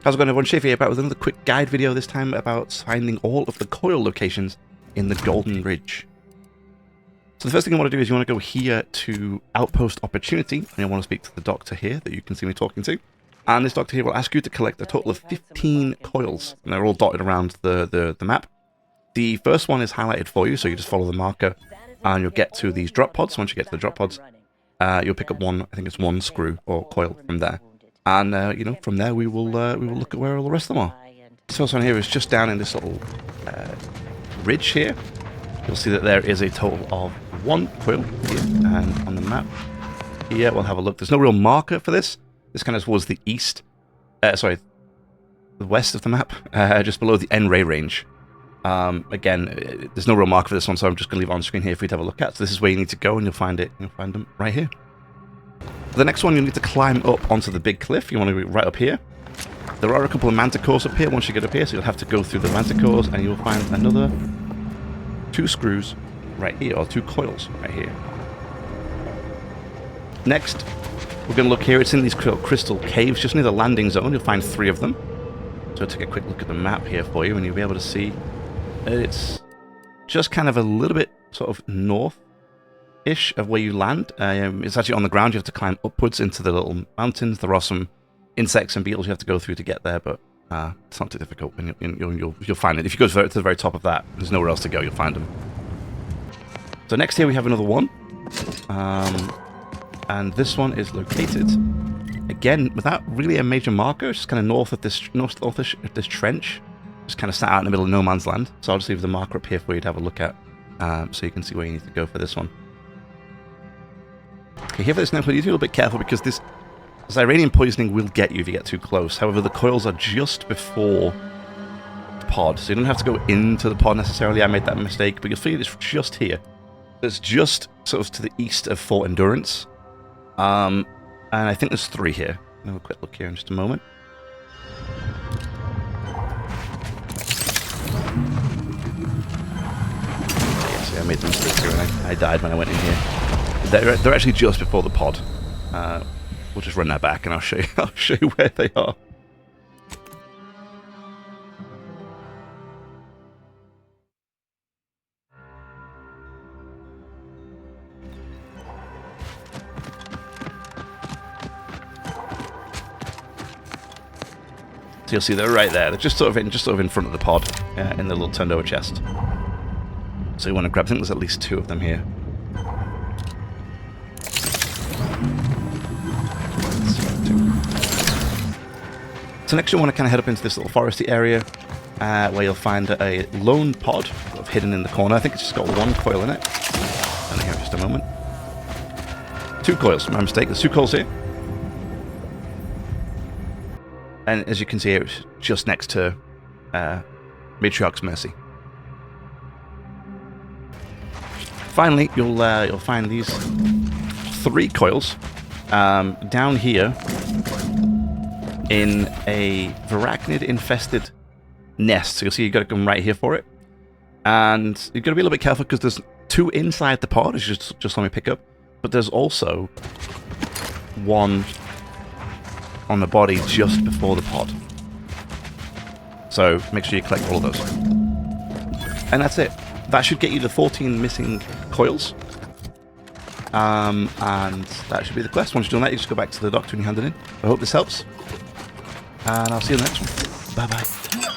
How's it going, everyone? Shafe here, back with another quick guide video, this time about finding all of the coil locations in the Golden Ridge. So the first thing you want to do is you want to go here to Outpost Opportunity, and you want to speak to the doctor here that you can see me talking to. And this doctor here will ask you to collect a total of 15 coils, and they're all dotted around the map. The first one is highlighted for you, so you just follow the marker, and you'll get to these drop pods. Once you get to the drop pods, you'll pick up one, I think it's one screw or coil from there. And, you know, from there we will look at where all the rest of them are. This first one here is just down in this little ridge here. You'll see that there is a total of one coil here, and on the map here, we'll have a look. There's no real marker for this. This kind of was the east, sorry, the west of the map, just below the N-ray range. Again, there's no real marker for this one, so I'm just going to leave it on screen here for you to have a look at. So this is where you need to go, and you'll find it. You'll find them right here. The next one, you need to climb up onto the big cliff. You want to be right up here. There are a couple of manticores up here once you get up here, so you'll have to go through the manticores, and you'll find another 2 screws right here, or 2 coils right here. Next, we're going to look here. It's in these crystal caves just near the landing zone. You'll find 3 of them. So take a quick look at the map here for you, and you'll be able to see that it's just kind of a little bit sort of north-ish of where you land. It's actually on the ground. You have to climb upwards into the little mountains. There are some insects and beetles you have to go through to get there, but it's not too difficult, and you'll find it. If you go to the very top of that, there's nowhere else to go. You'll find them. So next here we have another one. And this one is located, again, without really a major marker. It's just kind of north of this trench. Just kind of sat out in the middle of no man's land. So I'll just leave the marker up here for you to have a look at, so you can see where you need to go for this one. Okay, here for this next one, you need to be a little bit careful because this Iranian poisoning will get you if you get too close. However, the coils are just before the pod, so you don't have to go into the pod necessarily. I made that mistake, but you'll see it's just here. It's just sort of to the east of Fort Endurance. And I think there's 3 here. I'll have a quick look here in just a moment. Yeah, see, I made the mistake here, and I died when I went in here. They're actually just before the pod. We'll just run that back, and I'll show you where they are. So you'll see they're right there. They're just sort of in front of the pod, in the little turned over chest. So you want to grab. I think there's at least 2 of them here. So next you want to kind of head up into this little foresty area, where you'll find a lone pod sort of hidden in the corner. I think it's just got 1 coil in it. And here in just a moment. 2 coils. My mistake. There's 2 coils here. And as you can see here, it's just next to Matriarch's Mercy. Finally, you'll find these 3 coils down here in a Varachnid-infested nest. So you'll see you've got to come right here for it. And you've got to be a little bit careful because there's 2 inside the pod, as you just let me pick up. But there's also 1 on the body just before the pod. So make sure you collect all of those. And that's it. That should get you the 14 missing coils. And that should be the quest. Once you've done that, you just go back to the doctor and you hand it in. I hope this helps. And I'll see you in the next one. Bye-bye.